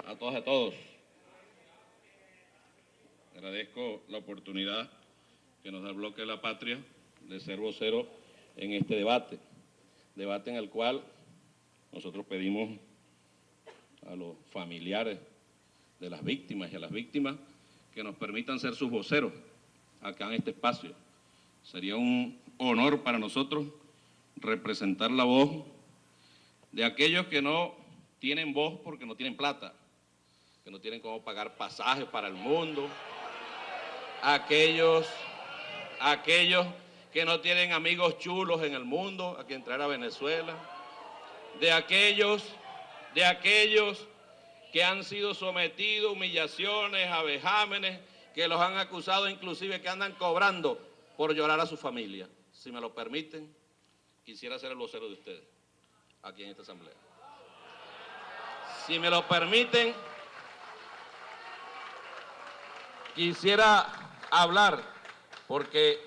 A todas y a todos. Agradezco la oportunidad que nos da el Bloque de la Patria de ser vocero en este debate en el cual nosotros pedimos a los familiares de las víctimas y a las víctimas que nos permitan ser sus voceros acá en este espacio. Sería un honor para nosotros representar la voz de aquellos que no tienen voz porque no tienen plata, que no tienen cómo pagar pasajes para el mundo, aquellos que no tienen amigos chulos en el mundo a quien traer a Venezuela, de aquellos que han sido sometidos a humillaciones, a vejámenes, que los han acusado inclusive que andan cobrando por llorar a su familia. Si me lo permiten, quisiera ser el vocero de ustedes aquí en esta asamblea. Si me lo permiten, quisiera hablar, porque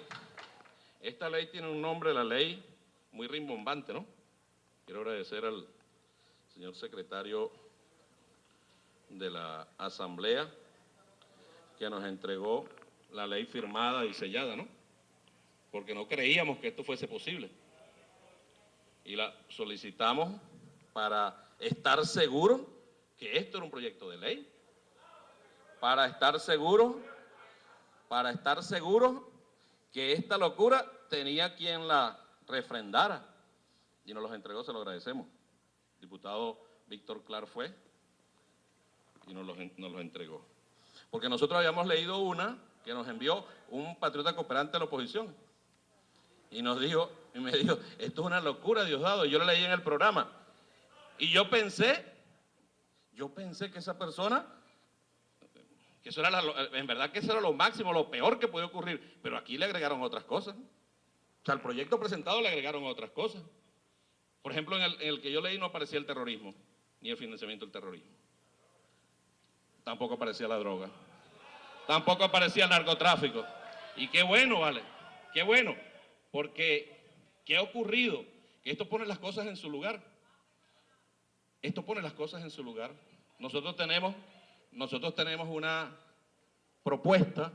esta ley tiene un nombre, la ley, muy rimbombante, ¿no? Quiero agradecer al señor secretario de la Asamblea que nos entregó la ley firmada y sellada, ¿no? Porque no creíamos que esto fuese posible. Y la solicitamos para estar seguros que esto era un proyecto de ley, para estar seguros que esta locura tenía quien la refrendara. Y nos los entregó, se lo agradecemos. El diputado Víctor Clar fue y nos los entregó. Porque nosotros habíamos leído una que nos envió un patriota cooperante de la oposición. Y me dijo, esto es una locura, Diosdado. Y yo la leí en el programa. Y yo pensé que esa persona, que eso era en verdad que eso era lo máximo, lo peor que podía ocurrir. Pero aquí le agregaron otras cosas. O sea, al proyecto presentado le agregaron otras cosas. Por ejemplo, en el que yo leí no aparecía el terrorismo, ni el financiamiento del terrorismo. Tampoco aparecía la droga. Tampoco aparecía el narcotráfico. Y qué bueno, vale, qué bueno. Porque, ¿qué ha ocurrido? Que esto pone las cosas en su lugar. Esto pone las cosas en su lugar. Nosotros tenemos una propuesta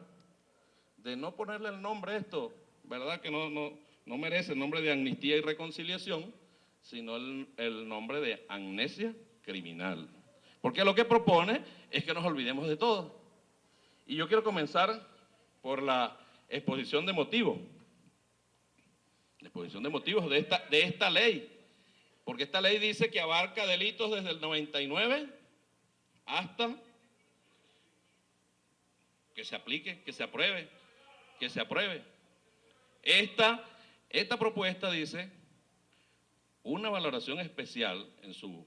de no ponerle el nombre a esto, ¿verdad? Que no merece el nombre de amnistía y reconciliación, sino el nombre de amnesia criminal. Porque lo que propone es que nos olvidemos de todo. Y yo quiero comenzar por la exposición de motivos. La exposición de motivos de esta ley. Porque esta ley dice que abarca delitos desde el 99 hasta que se aplique, que se apruebe. Esta propuesta dice una valoración especial en su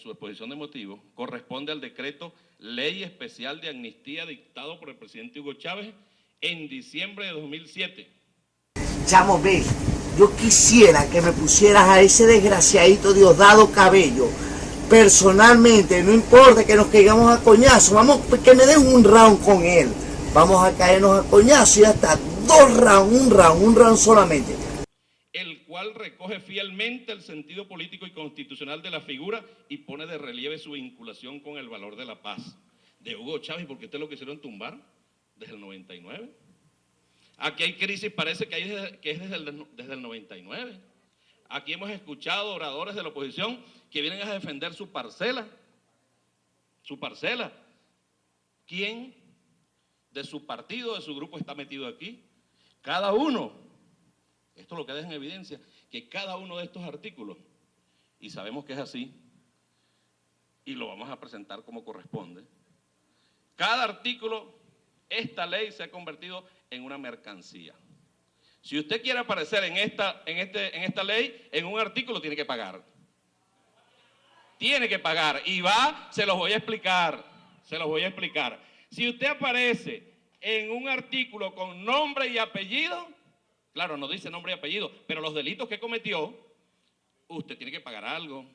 exposición de motivos corresponde al decreto Ley Especial de Amnistía dictado por el presidente Hugo Chávez en diciembre de 2007. Chamo, ve, yo quisiera que me pusieras a ese desgraciadito Diosdado Cabello personalmente, no importa que nos caigamos a coñazo, vamos, que me den un round con él, vamos a caernos a coñazo y hasta un round solamente. El cual recoge fielmente el sentido político y constitucional de la figura y pone de relieve su vinculación con el valor de la paz de Hugo Chávez, porque este es lo que hicieron tumbar desde el 99. Aquí hay crisis, parece que es desde el 99. Aquí hemos escuchado oradores de la oposición que vienen a defender su parcela. ¿Quién de su partido, de su grupo está metido aquí? Cada uno. Esto es lo que deja en evidencia, que cada uno de estos artículos, y sabemos que es así, y lo vamos a presentar como corresponde, cada artículo, esta ley se ha convertido en una mercancía. Si usted quiere aparecer en esta ley, en un artículo tiene que pagar. Tiene que pagar, y se los voy a explicar. Si usted aparece en un artículo con nombre y apellido, claro, no dice nombre y apellido, pero los delitos que cometió, usted tiene que pagar algo.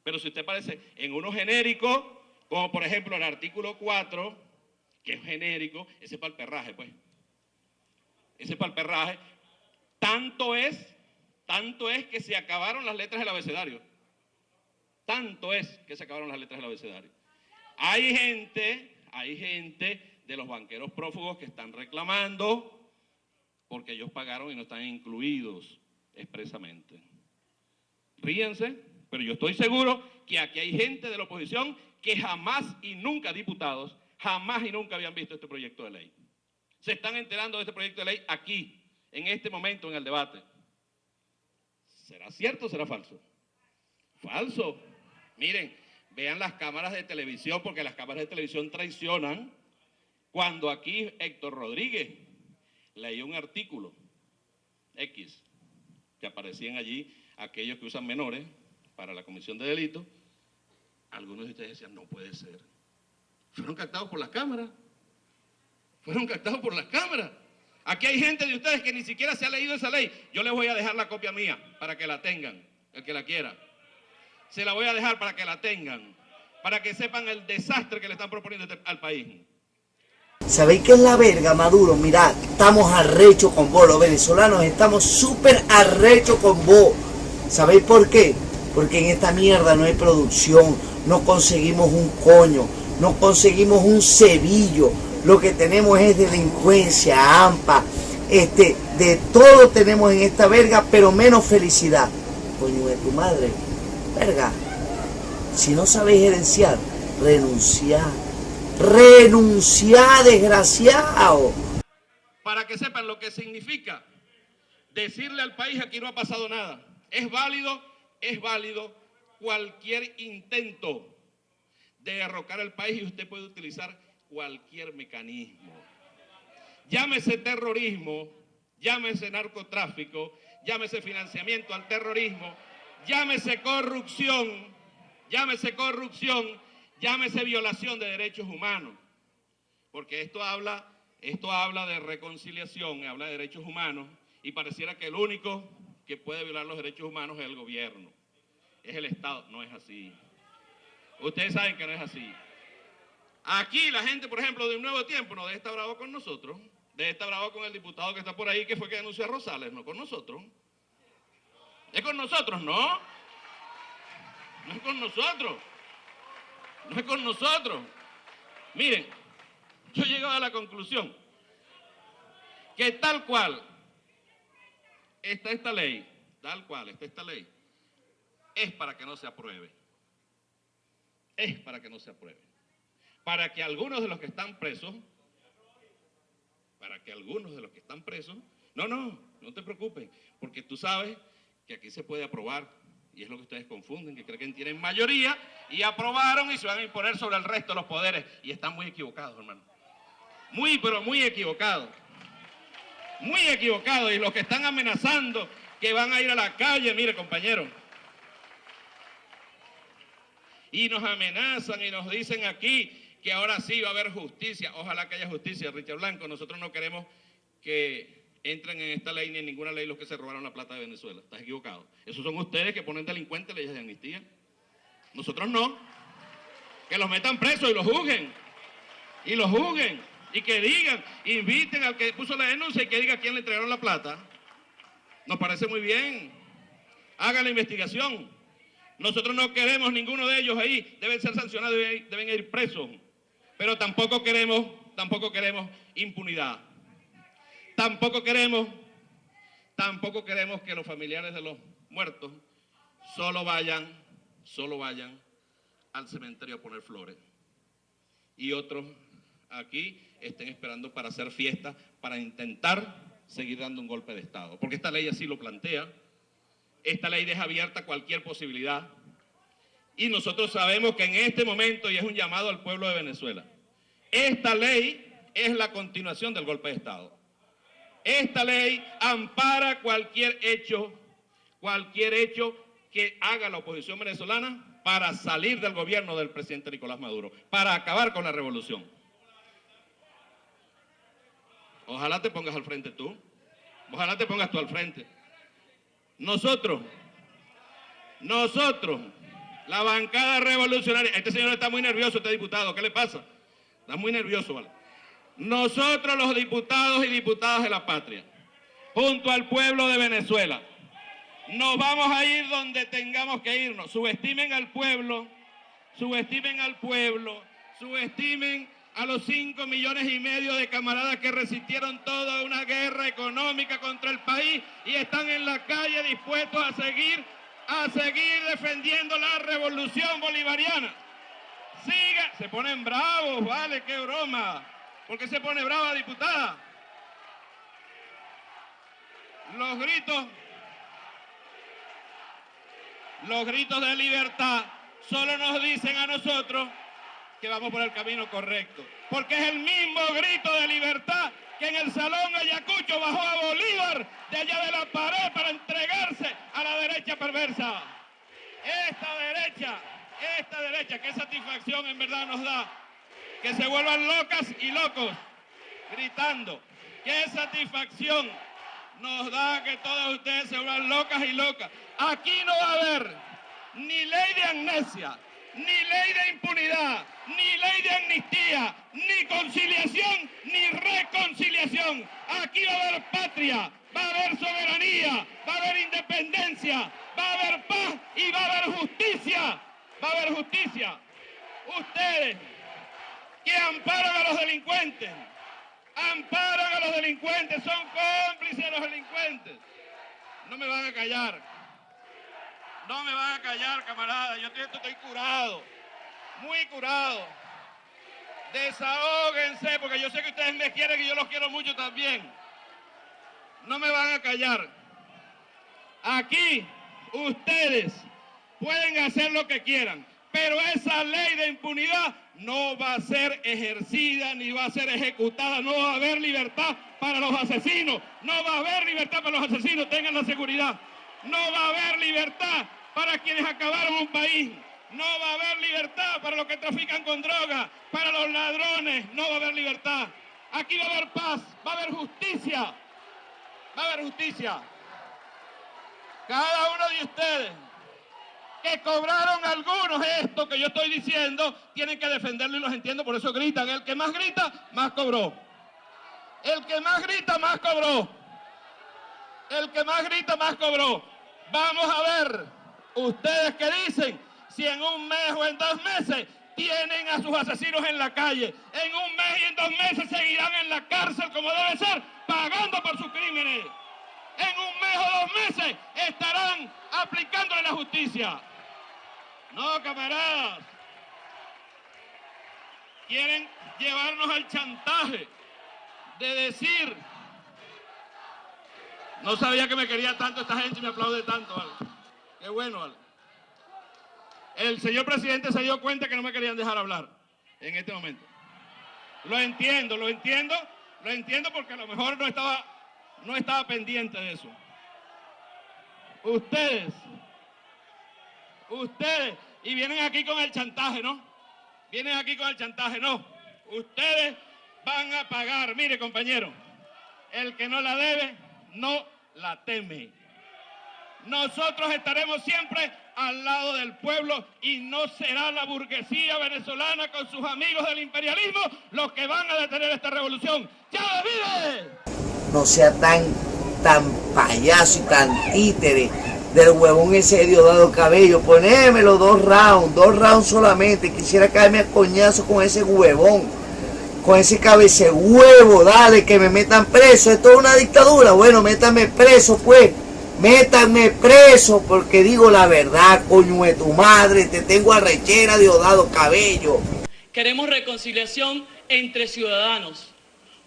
Pero si usted aparece en uno genérico, como por ejemplo el artículo 4, que es genérico, ese es para el perraje, pues. Ese es para el perraje. Tanto es Tanto es que se acabaron las letras del abecedario. Tanto es que se acabaron las letras del abecedario. Hay gente de los banqueros prófugos que están reclamando porque ellos pagaron y no están incluidos expresamente. Ríense, pero yo estoy seguro que aquí hay gente de la oposición que jamás y nunca, diputados, jamás y nunca habían visto este proyecto de ley. Se están enterando de este proyecto de ley aquí, en este momento, en el debate. ¿Será cierto o será falso? Falso. Miren, vean las cámaras de televisión, porque las cámaras de televisión traicionan. Cuando aquí Héctor Rodríguez leía un artículo X, que aparecían allí aquellos que usan menores para la comisión de delitos, algunos de ustedes decían, no puede ser. Fueron captados por las cámaras. Fueron captados por las cámaras. Aquí hay gente de ustedes que ni siquiera se ha leído esa ley. Yo les voy a dejar la copia mía para que la tengan, el que la quiera. Se la voy a dejar para que la tengan, para que sepan el desastre que le están proponiendo al país. ¿Sabéis qué es la verga, Maduro? Mirad, estamos arrechos con vos, los venezolanos estamos súper arrechos con vos. ¿Sabéis por qué? Porque en esta mierda no hay producción, no conseguimos un coño, no conseguimos un cebillo. Lo que tenemos es delincuencia, AMPA, de todo tenemos en esta verga, pero menos felicidad. Coño de tu madre, verga. Si no sabéis gerenciar, renunciar. Renunciar, desgraciado. Para que sepan lo que significa decirle al país aquí no ha pasado nada. Es válido cualquier intento de derrocar al país y usted puede utilizar cualquier mecanismo. Llámese terrorismo, llámese narcotráfico, llámese financiamiento al terrorismo, llámese corrupción, llámese violación de derechos humanos. Porque esto habla de reconciliación, habla de derechos humanos y pareciera que el único que puede violar los derechos humanos es el gobierno, es el Estado. No es así. Ustedes saben que no es así. Aquí la gente, por ejemplo, de Un Nuevo Tiempo no debe estar bravo con nosotros, debe estar bravo con el diputado que está por ahí, que fue que denunció a Rosales, no con nosotros. Es con nosotros, ¿no? No es con nosotros. No es con nosotros. Miren, yo he llegado a la conclusión que tal cual está esta ley, es para que no se apruebe. Es para que no se apruebe. Para que algunos de los que están presos, no te preocupes, porque tú sabes que aquí se puede aprobar, y es lo que ustedes confunden, que creen que tienen mayoría, y aprobaron y se van a imponer sobre el resto de los poderes, y están muy equivocados, hermano. Pero muy equivocados. Muy equivocados, y los que están amenazando que van a ir a la calle, mire, compañeros, y nos amenazan y nos dicen aquí que ahora sí va a haber justicia. Ojalá que haya justicia, Richard Blanco. Nosotros no queremos que entren en esta ley ni en ninguna ley los que se robaron la plata de Venezuela. Estás equivocado. Esos son ustedes que ponen delincuentes leyes de amnistía. Nosotros no. Que los metan presos y los juzguen. Y que digan, inviten al que puso la denuncia y que diga a quién le entregaron la plata. Nos parece muy bien. Hagan la investigación. Nosotros no queremos ninguno de ellos ahí. Deben ser sancionados y deben ir presos. Pero tampoco queremos impunidad. Tampoco queremos que los familiares de los muertos solo vayan al cementerio a poner flores. Y otros aquí estén esperando para hacer fiesta, para intentar seguir dando un golpe de Estado. Porque esta ley así lo plantea. Esta ley deja abierta cualquier posibilidad. Y nosotros sabemos que en este momento, y es un llamado al pueblo de Venezuela, esta ley es la continuación del golpe de Estado. Esta ley ampara cualquier hecho que haga la oposición venezolana para salir del gobierno del presidente Nicolás Maduro, para acabar con la revolución. Ojalá te pongas al frente tú. Ojalá te pongas tú al frente. Nosotros, la bancada revolucionaria. Este señor está muy nervioso, este diputado. ¿Qué le pasa? Está muy nervioso, ¿vale? Nosotros, los diputados y diputadas de la patria, junto al pueblo de Venezuela, Nos vamos a ir donde tengamos que irnos. Subestimen al pueblo, subestimen al pueblo, subestimen a los 5,5 millones de camaradas que resistieron toda una guerra económica contra el país y están en la calle dispuestos a seguir defendiendo la revolución bolivariana. Siga, se ponen bravos, vale, qué broma. ¿Por qué se pone brava, diputada? Los gritos de libertad solo nos dicen a nosotros que vamos por el camino correcto. Porque es el mismo grito de libertad que en el Salón Ayacucho bajó a Bolívar de allá de la pared para entregarse a la derecha perversa. Esta derecha, qué satisfacción en verdad nos da que se vuelvan locas y locos gritando. Qué satisfacción nos da que todos ustedes se vuelvan locas y locas. Aquí no va a haber ni ley de amnesia, ni ley de impunidad, ni ley de amnistía, ni conciliación, ni reconciliación. Aquí va a haber patria, va a haber soberanía, va a haber independencia, va a haber paz y va a haber justicia. Va a haber justicia. Ustedes que amparan a los delincuentes, son cómplices de los delincuentes. No me van a callar. No me van a callar, camarada. Yo estoy curado, muy curado. Desahóguense, porque yo sé que ustedes me quieren y yo los quiero mucho también. No me van a callar. Aquí ustedes pueden hacer lo que quieran, pero esa ley de impunidad no va a ser ejercida ni va a ser ejecutada. No va a haber libertad para los asesinos. No va a haber libertad para los asesinos, tengan la seguridad. No va a haber libertad para quienes acabaron un país. No va a haber libertad para los que trafican con droga, para los ladrones. No va a haber libertad. Aquí va a haber paz, va a haber justicia. Va a haber justicia. Cada uno de ustedes que cobraron algunos esto que yo estoy diciendo, tienen que defenderlo y los entiendo, por eso gritan. El que más grita, más cobró. El que más grita, más cobró. El que más grita, más cobró. Vamos a ver, ustedes que dicen, si en un mes o en 2 meses tienen a sus asesinos en la calle. En un mes y en 2 meses seguirán en la cárcel como debe ser, pagando por sus crímenes. En un mes o 2 meses estarán aplicándole la justicia. No, camaradas. Quieren llevarnos al chantaje de decir, no sabía que me quería tanto esta gente y me aplaude tanto, ¿vale? Qué bueno, ¿vale? El señor presidente se dio cuenta que no me querían dejar hablar en este momento. Lo entiendo porque a lo mejor no estaba pendiente de eso. Ustedes, y vienen aquí con el chantaje, ¿no? Ustedes van a pagar. Mire, compañero, el que no la debe, no la teme. Nosotros estaremos siempre al lado del pueblo y no será la burguesía venezolana con sus amigos del imperialismo los que van a detener esta revolución. ¡Chávez vive! No sea tan payaso y tan títere del huevón ese de Diosdado Cabello. Ponémelo 2 rounds solamente. Quisiera caerme a coñazo con ese huevón, con ese cabecehuevo. Dale, que me metan preso. Esto es una dictadura. Bueno, métanme preso, pues. Métanme preso, porque digo la verdad, coño de tu madre. Te tengo arrechera, Diosdado Cabello. Queremos reconciliación entre ciudadanos,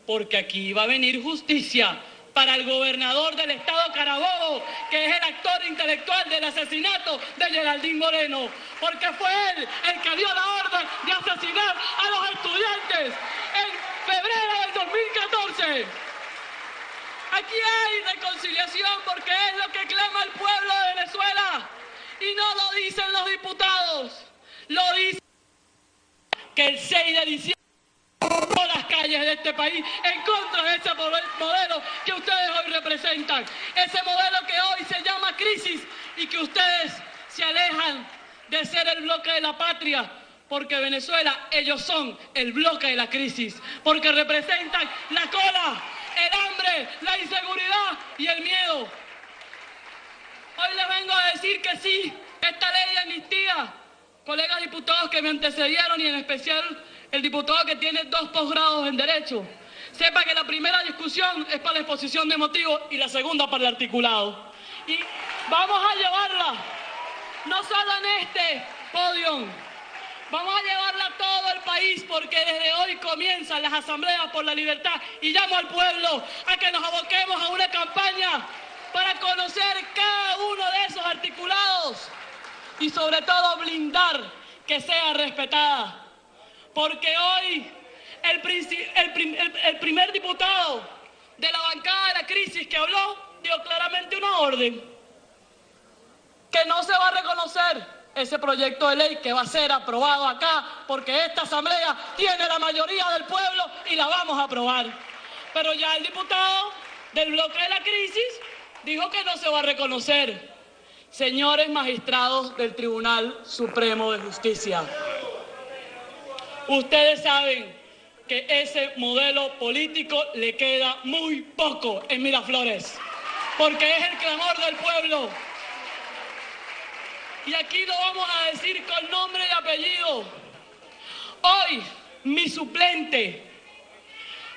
porque aquí va a venir justicia para el gobernador del estado Carabobo, que es el actor intelectual del asesinato de Geraldine Moreno, porque fue él el que dio la orden de asesinar a los estudiantes en febrero del 2014. Aquí hay reconciliación porque es lo que clama el pueblo de Venezuela y no lo dicen los diputados, lo dice que el 6 de diciembre por las calles de este país en contra de ese modelo que ustedes hoy representan, ese modelo que hoy se llama crisis y que ustedes se alejan de ser el bloque de la patria, porque Venezuela, ellos son el bloque de la crisis, porque representan la cola, el hambre, la inseguridad y el miedo. Hoy les vengo a decir que sí, esta ley de amnistía, colegas diputados que me antecedieron y en especial el diputado que tiene 2 posgrados en Derecho, sepa que la primera discusión es para la exposición de motivos y la segunda para el articulado. Y vamos a llevarla, no solo en este podio, vamos a llevarla a todo el país porque desde hoy comienzan las asambleas por la libertad y llamo al pueblo a que nos aboquemos a una campaña para conocer cada uno de esos articulados y sobre todo blindar que sea respetada. Porque hoy el primer diputado de la bancada de la crisis que habló dio claramente una orden, que no se va a reconocer ese proyecto de ley que va a ser aprobado acá porque esta asamblea tiene la mayoría del pueblo y la vamos a aprobar. Pero ya el diputado del bloque de la crisis dijo que no se va a reconocer. Señores magistrados del Tribunal Supremo de Justicia, ustedes saben que ese modelo político le queda muy poco en Miraflores, porque es el clamor del pueblo. Y aquí lo vamos a decir con nombre y apellido. Hoy, mi suplente,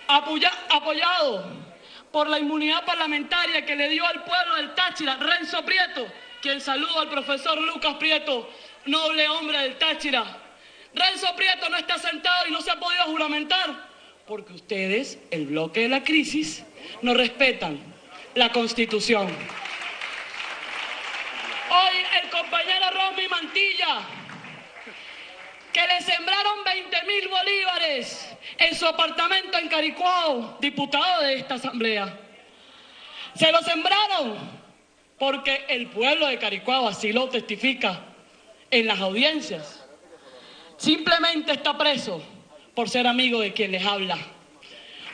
apoyado por la inmunidad parlamentaria que le dio al pueblo del Táchira, Renzo Prieto, quien saludo al profesor Lucas Prieto, noble hombre del Táchira. Renzo Prieto no está sentado y no se ha podido juramentar, porque ustedes, el bloque de la crisis, no respetan la Constitución. Hoy el compañero Rosmi Mantilla, que le sembraron 20.000 bolívares en su apartamento en Caricuao, diputado de esta asamblea. Se lo sembraron porque el pueblo de Caricuao así lo testifica en las audiencias. Simplemente está preso por ser amigo de quien les habla,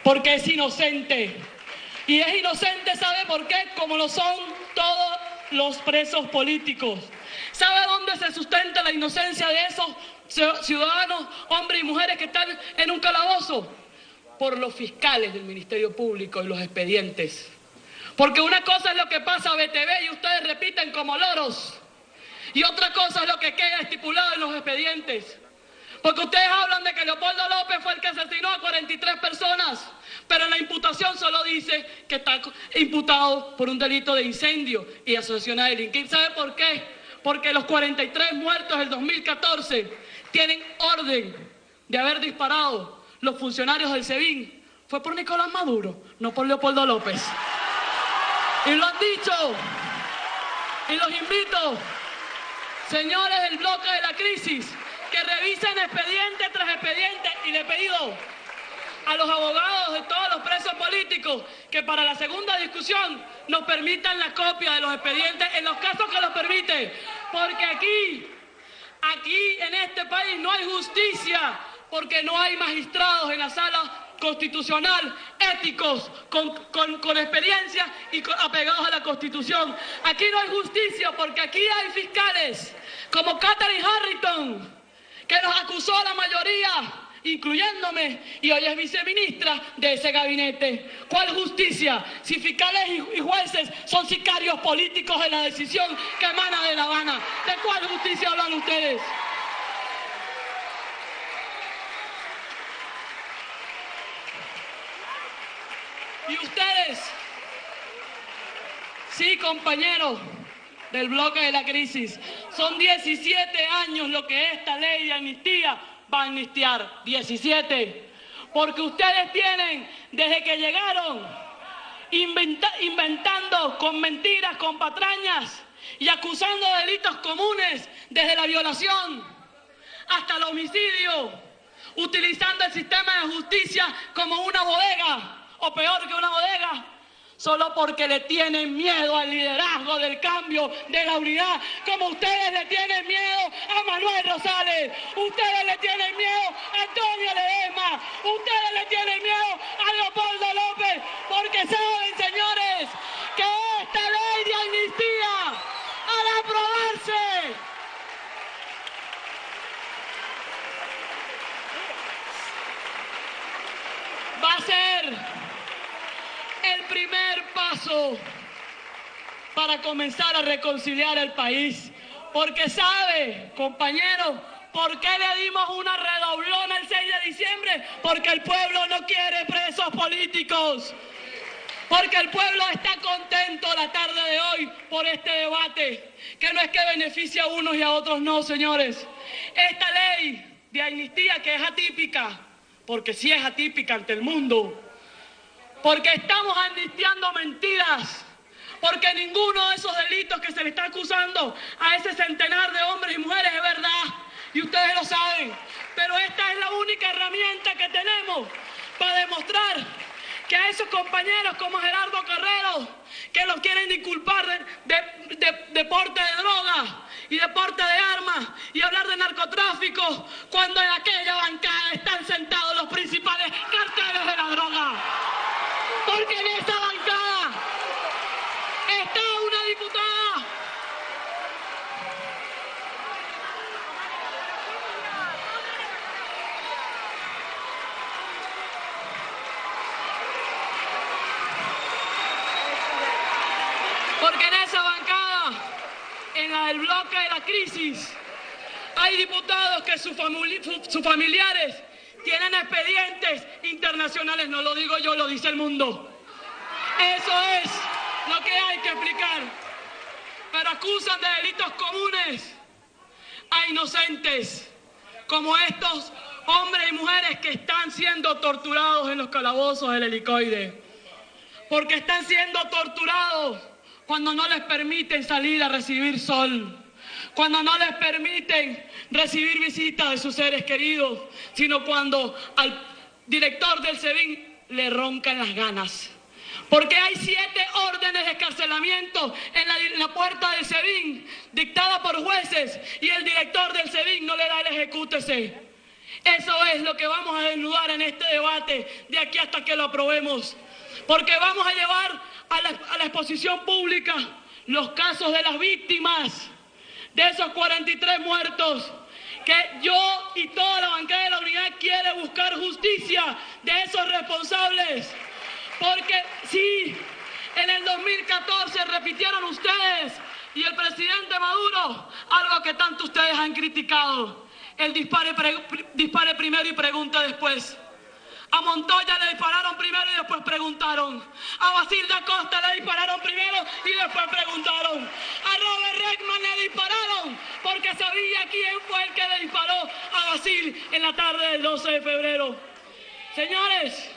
porque es inocente. Y es inocente, ¿sabe por qué? Como lo son todos los presos políticos. ¿Sabe dónde se sustenta la inocencia de esos ciudadanos, hombres y mujeres que están en un calabozo? Por los fiscales del Ministerio Público y los expedientes. Porque una cosa es lo que pasa a BTV y ustedes repiten como loros, y otra cosa es lo que queda estipulado en los expedientes. Porque ustedes hablan de que Leopoldo López fue el que asesinó a 43 personas, pero en la imputación solo dice que está imputado por un delito de incendio y asociación a delinquir. ¿Sabe por qué? Porque los 43 muertos del 2014 tienen orden de haber disparado los funcionarios del SEBIN. Fue por Nicolás Maduro, no por Leopoldo López. Y lo han dicho, y los invito, señores del bloque de la crisis, que revisen expediente tras expediente, y le he pedido a los abogados de todos los presos políticos que para la segunda discusión nos permitan la copia de los expedientes en los casos que los permite, porque aquí en este país no hay justicia, porque no hay magistrados en la sala constitucional, éticos, con experiencia y apegados a la Constitución. Aquí no hay justicia porque aquí hay fiscales como Katherine Harrington, que nos acusó a la mayoría, incluyéndome, y hoy es viceministra de ese gabinete. ¿Cuál justicia? Si fiscales y jueces son sicarios políticos de la decisión que emana de La Habana. ¿De cuál justicia hablan ustedes? Y ustedes, sí, compañeros del bloque de la crisis, son 17 años lo que esta ley de amnistía va a amnistiar. 17. Porque ustedes tienen, desde que llegaron, inventando con mentiras, con patrañas y acusando de delitos comunes, desde la violación hasta el homicidio, utilizando el sistema de justicia como una bodega, o peor que una bodega, solo porque le tienen miedo al liderazgo del cambio, de la unidad, como ustedes le tienen miedo a Manuel Rosales, ustedes le tienen miedo a Antonio Ledesma, ustedes le tienen miedo a Leopoldo López, porque saben, señores, que esta ley de amnistía, al aprobarse, va a ser el primer paso para comenzar a reconciliar el país. Porque sabe, compañero, ¿por qué le dimos una redoblona el 6 de diciembre? Porque el pueblo no quiere presos políticos. Porque el pueblo está contento la tarde de hoy por este debate, que no es que beneficie a unos y a otros no, señores. Esta ley de amnistía, que es atípica, porque sí es atípica ante el mundo, porque estamos amnistiando mentiras, porque ninguno de esos delitos que se le está acusando a ese centenar de hombres y mujeres es verdad, y ustedes lo saben. Pero esta es la única herramienta que tenemos para demostrar que a esos compañeros como Gerardo Carrero, que los quieren inculpar de porte de drogas y de porte de armas y hablar de narcotráfico, cuando en aquella bancada están sentados los principales carteles de la droga. Porque en esa bancada está una diputada en la del bloque de la crisis, hay diputados que sus familiares tienen expedientes internacionales. No lo digo yo, lo dice el mundo. Eso es lo que hay que explicar. Pero acusan de delitos comunes a inocentes, como estos hombres y mujeres que están siendo torturados en los calabozos del Helicoide. Porque están siendo torturados cuando no les permiten salir a recibir sol, cuando no les permiten recibir visitas de sus seres queridos, sino cuando al director del SEBIN le roncan las ganas. Porque hay 7 órdenes de escarcelamiento en la puerta del SEBIN, dictada por jueces, y el director del SEBIN no le da el ejecútese. Eso es lo que vamos a desnudar en este debate, de aquí hasta que lo aprobemos. Porque vamos a llevar a la exposición pública los casos de las víctimas, de esos 43 muertos, que yo y toda la bancada de la Unidad quiere buscar justicia de esos responsables. Porque sí, en el 2014 repitieron ustedes y el presidente Maduro algo que tanto ustedes han criticado: el dispare primero y pregunte después. A Montoya le dispararon primero y después preguntaron. A Basil da Costa le dispararon primero y después preguntaron. A Robert Reckman le dispararon porque sabía quién fue el que le disparó a Basil en la tarde del 12 de febrero. Señores,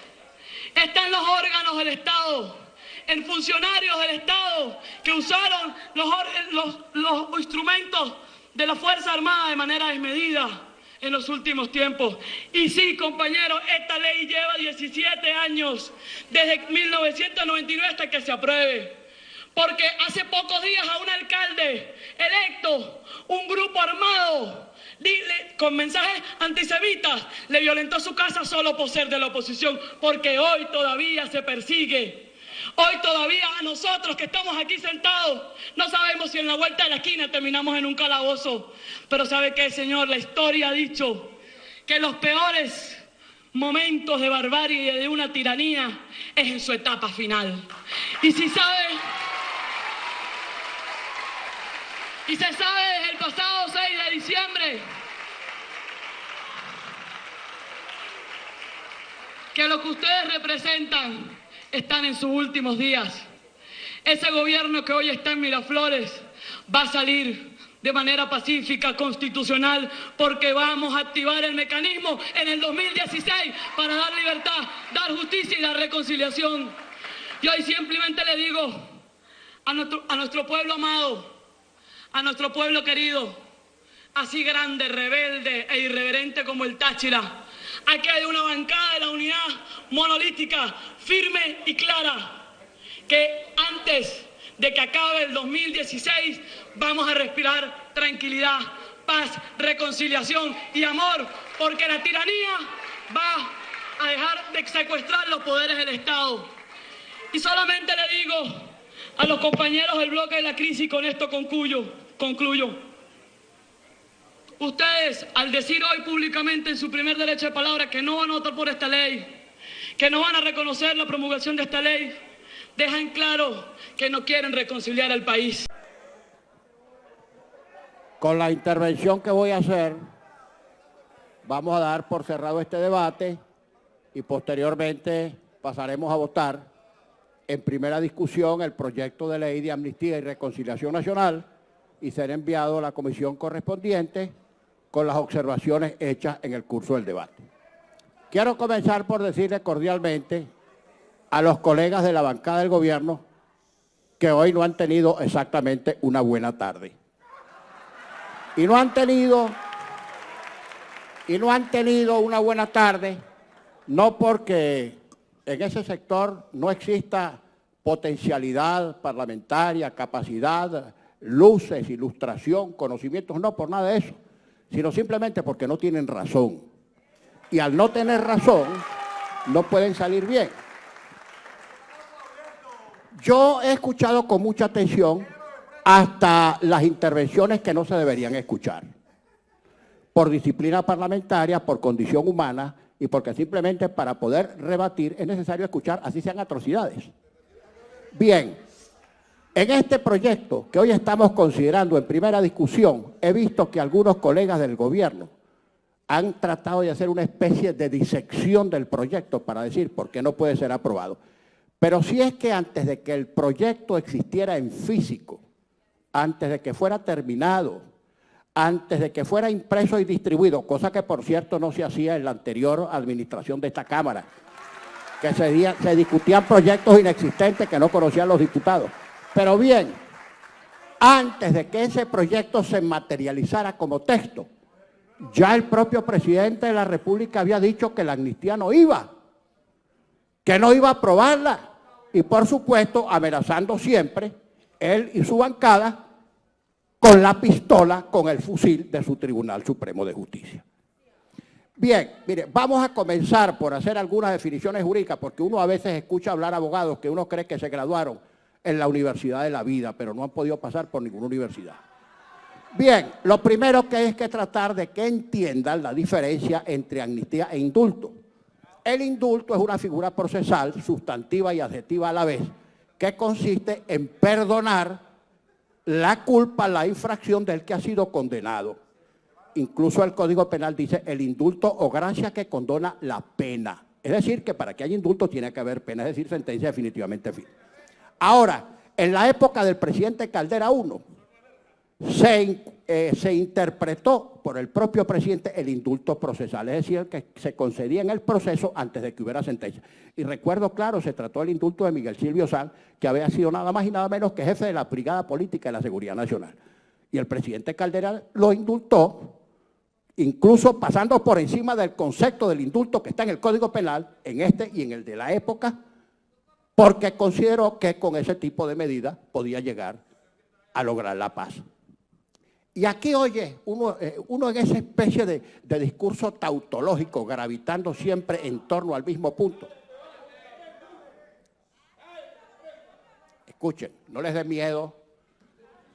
están los órganos del Estado, en funcionarios del Estado que usaron los instrumentos de la Fuerza Armada de manera desmedida en los últimos tiempos. Y sí, compañeros, esta ley lleva 17 años, desde 1999 hasta que se apruebe. Porque hace pocos días a un alcalde electo, un grupo armado con mensajes antisemitas, le violentó su casa solo por ser de la oposición, porque hoy todavía se persigue. Hoy todavía a nosotros que estamos aquí sentados, no sabemos si en la vuelta de la esquina terminamos en un calabozo. Pero ¿sabe qué, señor? La historia ha dicho que los peores momentos de barbarie y de una tiranía es en su etapa final. Y se sabe desde el pasado 6 de diciembre que lo que ustedes representan están en sus últimos días. Ese gobierno que hoy está en Miraflores va a salir de manera pacífica, constitucional, porque vamos a activar el mecanismo en el 2016 para dar libertad, dar justicia y dar reconciliación. Y hoy simplemente le digo a nuestro pueblo amado, a nuestro pueblo querido, así grande, rebelde e irreverente como el Táchira, aquí hay una bancada de la Unidad monolítica, firme y clara, que antes de que acabe el 2016 vamos a respirar tranquilidad, paz, reconciliación y amor, porque la tiranía va a dejar de secuestrar los poderes del Estado. Y solamente le digo a los compañeros del bloque de la crisis, con esto concluyo. Ustedes, al decir hoy públicamente en su primer derecho de palabra que no van a votar por esta ley, que no van a reconocer la promulgación de esta ley, dejan claro que no quieren reconciliar al país. Con la intervención que voy a hacer, vamos a dar por cerrado este debate y posteriormente pasaremos a votar en primera discusión el proyecto de ley de amnistía y reconciliación nacional y será enviado a la comisión correspondiente con las observaciones hechas en el curso del debate. Quiero comenzar por decirle cordialmente a los colegas de la bancada del gobierno que hoy no han tenido exactamente una buena tarde. Y no han tenido una buena tarde, no porque en ese sector no exista potencialidad parlamentaria, capacidad, luces, ilustración, conocimientos, no por nada de eso, sino simplemente porque no tienen razón. Y al no tener razón, no pueden salir bien. Yo he escuchado con mucha atención hasta las intervenciones que no se deberían escuchar. Por disciplina parlamentaria, por condición humana y porque simplemente para poder rebatir es necesario escuchar, así sean atrocidades. Bien, en este proyecto que hoy estamos considerando en primera discusión, he visto que algunos colegas del gobierno han tratado de hacer una especie de disección del proyecto para decir por qué no puede ser aprobado. Pero si es que antes de que el proyecto existiera en físico, antes de que fuera terminado, antes de que fuera impreso y distribuido, cosa que por cierto no se hacía en la anterior administración de esta Cámara, que se discutían proyectos inexistentes que no conocían los diputados. Pero bien, antes de que ese proyecto se materializara como texto, ya el propio presidente de la República había dicho que la amnistía no iba, que no iba a aprobarla, y por supuesto amenazando siempre, él y su bancada, con la pistola, con el fusil de su Tribunal Supremo de Justicia. Bien, mire, vamos a comenzar por hacer algunas definiciones jurídicas, porque uno a veces escucha hablar abogados que uno cree que se graduaron en la Universidad de la Vida, pero no han podido pasar por ninguna universidad. Bien, lo primero que hay que tratar de que entiendan la diferencia entre amnistía e indulto. El indulto es una figura procesal, sustantiva y adjetiva a la vez, que consiste en perdonar la culpa, la infracción del que ha sido condenado. Incluso el Código Penal dice el indulto o gracia que condona la pena. Es decir, que para que haya indulto tiene que haber pena, es decir, sentencia definitivamente firme. Ahora, en la época del presidente Caldera I, se interpretó por el propio presidente el indulto procesal, es decir, que se concedía en el proceso antes de que hubiera sentencia. Y recuerdo, claro, se trató del indulto de Miguel Silvio Sanz, que había sido nada más y nada menos que jefe de la Brigada Política de la Seguridad Nacional. Y el presidente Caldera lo indultó, incluso pasando por encima del concepto del indulto que está en el Código Penal, en este y en el de la época, porque consideró que con ese tipo de medidas podía llegar a lograr la paz. Y aquí, oye, uno en esa especie de discurso tautológico, gravitando siempre en torno al mismo punto. Escuchen, no les dé miedo.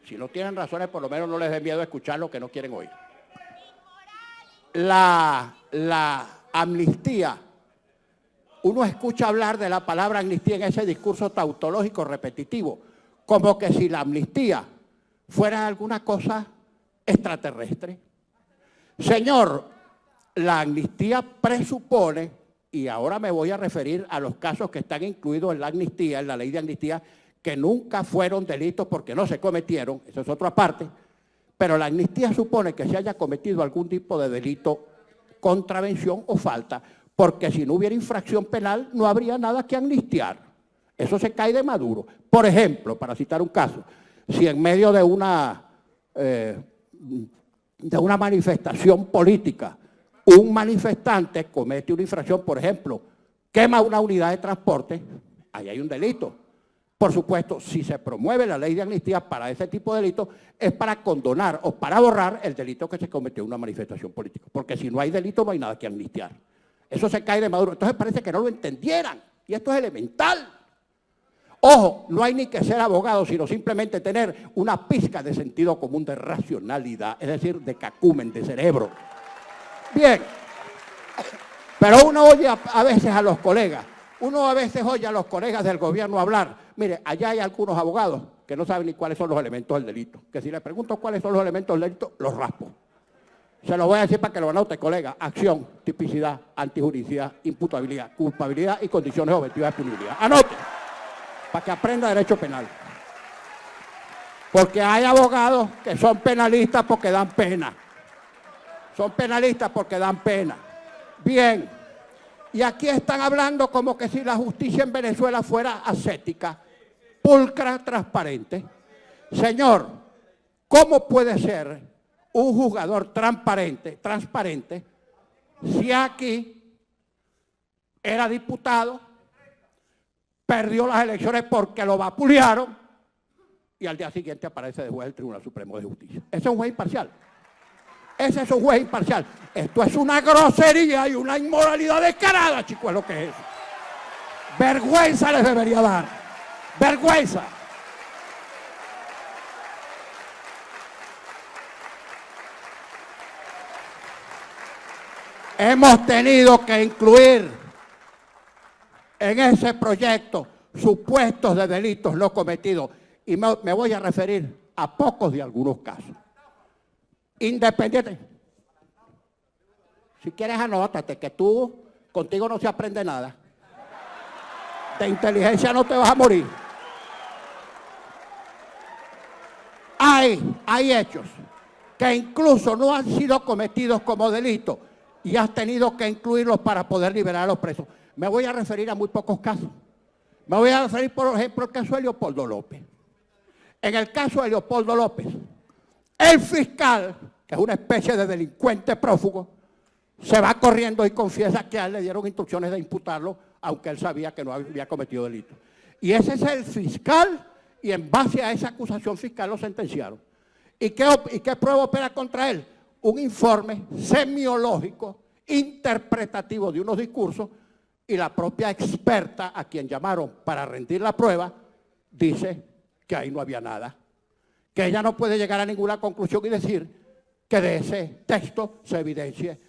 Si no tienen razones, por lo menos no les dé miedo escuchar lo que no quieren oír. La amnistía, uno escucha hablar de la palabra amnistía en ese discurso tautológico repetitivo, como que si la amnistía fuera alguna cosa extraterrestre. Señor, la amnistía presupone, y ahora me voy a referir a los casos que están incluidos en la amnistía, en la ley de amnistía, que nunca fueron delitos porque no se cometieron, eso es otra parte, pero la amnistía supone que se haya cometido algún tipo de delito, contravención o falta, porque si no hubiera infracción penal no habría nada que amnistiar. Eso se cae de maduro. Por ejemplo, para citar un caso, si en medio de una manifestación política, un manifestante comete una infracción, por ejemplo, quema una unidad de transporte, ahí hay un delito. Por supuesto, si se promueve la ley de amnistía para ese tipo de delitos, es para condonar o para borrar el delito que se cometió en una manifestación política. Porque si no hay delito, no hay nada que amnistiar. Eso se cae de maduro. Entonces parece que no lo entendieran. Y esto es elemental. Ojo, no hay ni que ser abogado, sino simplemente tener una pizca de sentido común, de racionalidad, es decir, de cacumen, de cerebro. Bien, pero uno oye a veces a los colegas, del gobierno hablar Mire, allá hay algunos abogados que no saben ni cuáles son los elementos del delito. Que si le pregunto cuáles son los elementos del delito, los raspo. Se lo voy a decir para que lo anote, colega. Acción, tipicidad, antijuricidad, imputabilidad, culpabilidad y condiciones objetivas de punibilidad. Anote, para que aprenda derecho penal. Porque hay abogados que son penalistas porque dan pena. Son penalistas porque dan pena. Bien, y aquí están hablando como que si la justicia en Venezuela fuera ascética, pulcra, transparente. Señor, ¿cómo puede ser un juzgador transparente si aquí era diputado, perdió las elecciones porque lo vapulearon y al día siguiente aparece de juez del Tribunal Supremo de Justicia? Ese es un juez imparcial. Ese es un juez imparcial. Esto es una grosería y una inmoralidad descarada, chicos, es lo que es eso. Vergüenza les debería dar. Vergüenza. Hemos tenido que incluir en ese proyecto supuestos de delitos no cometidos. Y me voy a referir a pocos de algunos casos. Independiente. Si quieres anótate que contigo no se aprende nada. De inteligencia no te vas a morir. Hay hechos que incluso no han sido cometidos como delitos y has tenido que incluirlos para poder liberar a los presos. Me voy a referir a muy pocos casos. Me voy a referir, por ejemplo, al caso de Leopoldo López. En el caso de Leopoldo López, el fiscal, que es una especie de delincuente prófugo, se va corriendo y confiesa que a él le dieron instrucciones de imputarlo, aunque él sabía que no había cometido delito. Y ese es el fiscal, y en base a esa acusación fiscal lo sentenciaron. ¿Y qué prueba opera contra él? Un informe semiológico, interpretativo de unos discursos, y la propia experta a quien llamaron para rendir la prueba, dice que ahí no había nada. Que ella no puede llegar a ninguna conclusión y decir que de ese texto se evidencie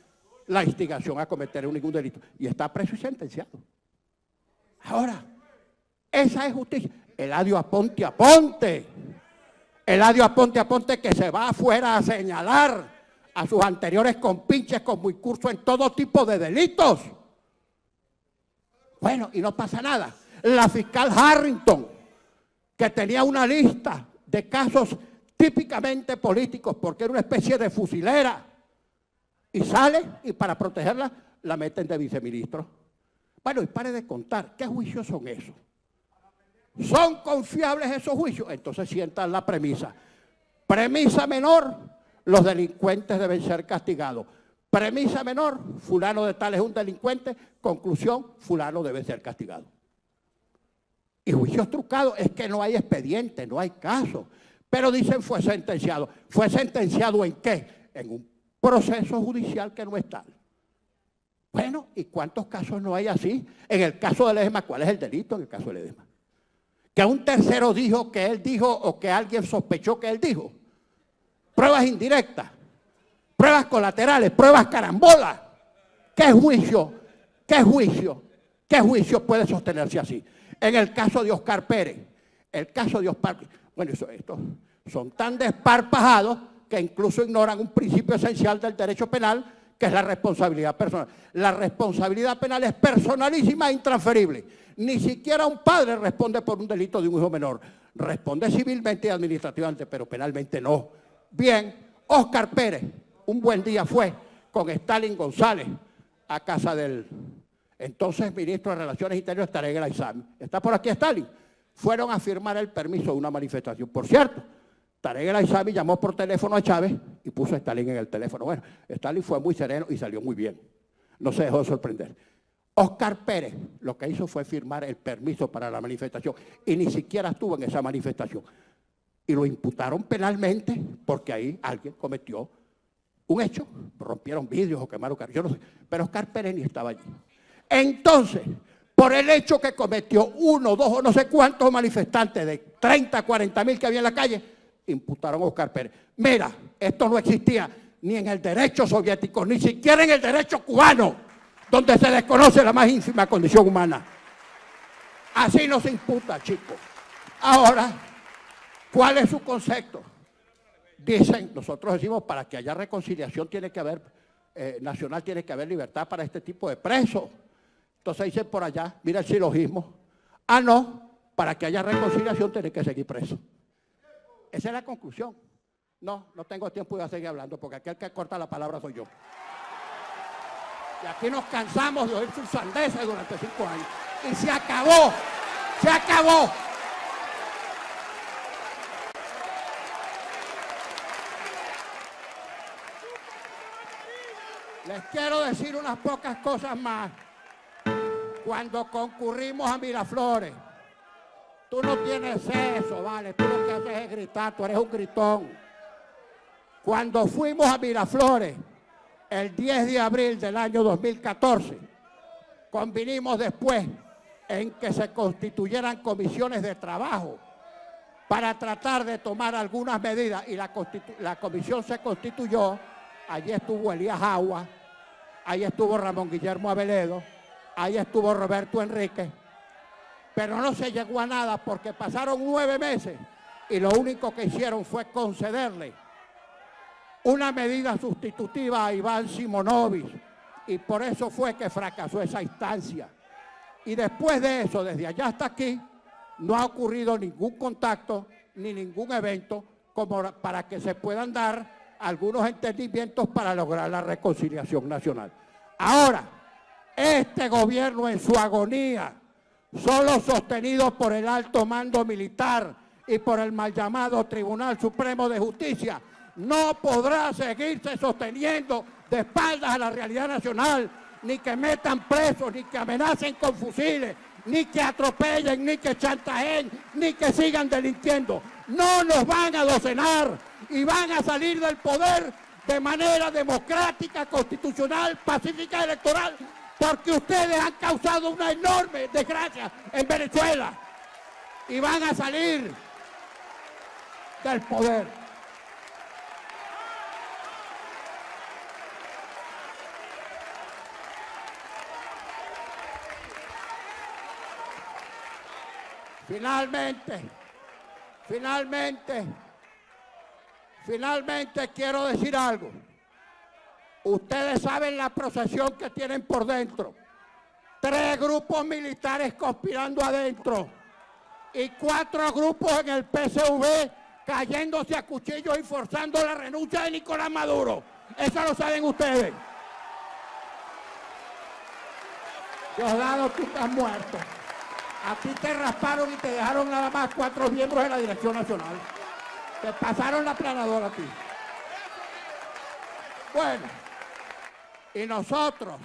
la instigación a cometer ningún delito. Y está preso y sentenciado. Ahora, esa es justicia. Eladio Aponte Aponte. Eladio Aponte Aponte, que se va afuera a señalar a sus anteriores compinches como incurso en todo tipo de delitos. Bueno, y no pasa nada. La fiscal Harrington, que tenía una lista de casos típicamente políticos, porque era una especie de fusilera, y sale, y para protegerla, la meten de viceministro. Bueno, y pare de contar, ¿qué juicios son esos? ¿Son confiables esos juicios? Entonces sientan la premisa. Premisa menor, los delincuentes deben ser castigados. Premisa menor, fulano de tal es un delincuente. Conclusión, fulano debe ser castigado. Y juicios trucados es que no hay expediente, no hay caso. Pero dicen fue sentenciado. ¿Fue sentenciado en qué? En un proceso judicial que no es tal. Bueno, ¿y cuántos casos no hay así? En el caso de Ledesma, ¿cuál es el delito en el caso de Ledesma? Que un tercero dijo que él dijo o que alguien sospechó que él dijo. Pruebas indirectas, pruebas colaterales, pruebas carambolas. ¿Qué juicio? ¿Qué juicio? ¿Qué juicio puede sostenerse así? En el caso de Oscar Pérez, el caso de Oscar Pérez, bueno, estos son tan desparpajados que incluso ignoran un principio esencial del derecho penal, que es la responsabilidad personal. La responsabilidad penal es personalísima e intransferible. Ni siquiera un padre responde por un delito de un hijo menor. Responde civilmente y administrativamente, pero penalmente no. Bien, Oscar Pérez, un buen día fue con Stalin González a casa del entonces ministro de Relaciones Interiores, Tarek El Aissami. ¿Está por aquí Stalin? Fueron a firmar el permiso de una manifestación. Por cierto, Tarek El Aissami llamó por teléfono a Chávez y puso a Stalin en el teléfono. Bueno, Stalin fue muy sereno y salió muy bien. No se dejó sorprender. Oscar Pérez lo que hizo fue firmar el permiso para la manifestación y ni siquiera estuvo en esa manifestación. Y lo imputaron penalmente porque ahí alguien cometió un hecho. Rompieron vidrios o quemaron carros, yo no sé. Pero Oscar Pérez ni estaba allí. Entonces, por el hecho que cometió uno, dos o no sé cuántos manifestantes de 30, 40 mil que había en la calle, imputaron a Oscar Pérez. Mira, esto no existía ni en el derecho soviético, ni siquiera en el derecho cubano, donde se desconoce la más ínfima condición humana. Así no se imputa, chicos. Ahora, ¿cuál es su concepto? Dicen, nosotros decimos, para que haya reconciliación tiene que haber, nacional tiene que haber libertad para este tipo de presos. Entonces dicen por allá, mira el silogismo, ah no, para que haya reconciliación tiene que seguir preso. Esa es la conclusión. No tengo tiempo de seguir hablando porque aquel que corta la palabra soy yo. Y aquí nos cansamos de oír sus sandeces durante 5 años. Y se acabó, se acabó. Les quiero decir unas pocas cosas más. Cuando concurrimos a Miraflores, tú no tienes eso, ¿vale? Tú lo que haces es gritar, tú eres un gritón. Cuando fuimos a Miraflores, el 10 de abril del año 2014, convinimos después en que se constituyeran comisiones de trabajo para tratar de tomar algunas medidas y la comisión se constituyó. Allí estuvo Elías Agua, ahí estuvo Ramón Guillermo Aveledo, ahí estuvo Roberto Enrique, pero no se llegó a nada porque pasaron 9 meses y lo único que hicieron fue concederle una medida sustitutiva a Iván Simonovic y por eso fue que fracasó esa instancia. Y después de eso, desde allá hasta aquí, no ha ocurrido ningún contacto ni ningún evento como para que se puedan dar algunos entendimientos para lograr la reconciliación nacional. Ahora, este gobierno en su agonía, solo sostenido por el alto mando militar y por el mal llamado Tribunal Supremo de Justicia, no podrá seguirse sosteniendo de espaldas a la realidad nacional, ni que metan presos, ni que amenacen con fusiles, ni que atropellen, ni que chantajeen, ni que sigan delinquiendo. No nos van a docenar y van a salir del poder de manera democrática, constitucional, pacífica y electoral, porque ustedes han causado una enorme desgracia en Venezuela y van a salir del poder. Finalmente quiero decir algo. Ustedes saben la procesión que tienen por dentro. 3 grupos militares conspirando adentro y 4 grupos en el PSV cayéndose a cuchillos y forzando la renuncia de Nicolás Maduro. Eso lo saben ustedes. Diosdado, tú estás muerto. A ti te rasparon y te dejaron nada más 4 miembros de la Dirección Nacional. Te pasaron la planadora a ti. Bueno, y nosotros,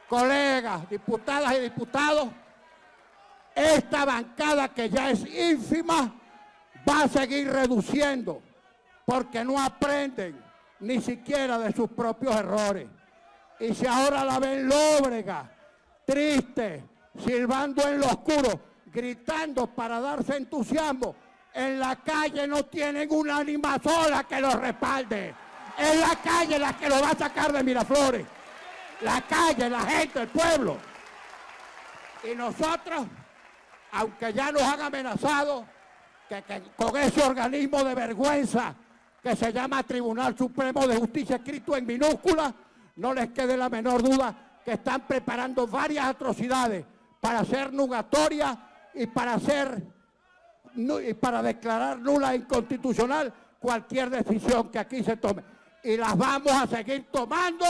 colegas, diputadas y diputados, esta bancada que ya es ínfima va a seguir reduciendo porque no aprenden ni siquiera de sus propios errores. Y si ahora la ven lóbrega, triste, silbando en lo oscuro, gritando para darse entusiasmo, en la calle no tienen una ánima sola que los respalde. Es la calle la que lo va a sacar de Miraflores. La calle, la gente, el pueblo. Y nosotros, aunque ya nos han amenazado que con ese organismo de vergüenza que se llama Tribunal Supremo de Justicia, escrito en minúscula, no les quede la menor duda que están preparando varias atrocidades para hacer nugatoria y para declarar nula e inconstitucional cualquier decisión que aquí se tome. Y las vamos a seguir tomando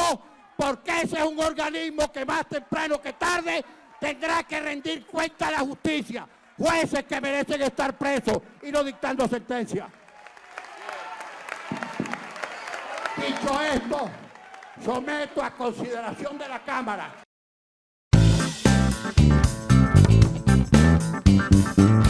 porque ese es un organismo que más temprano que tarde tendrá que rendir cuenta a la justicia. Jueces que merecen estar presos y no dictando sentencia. Dicho esto, someto a consideración de la Cámara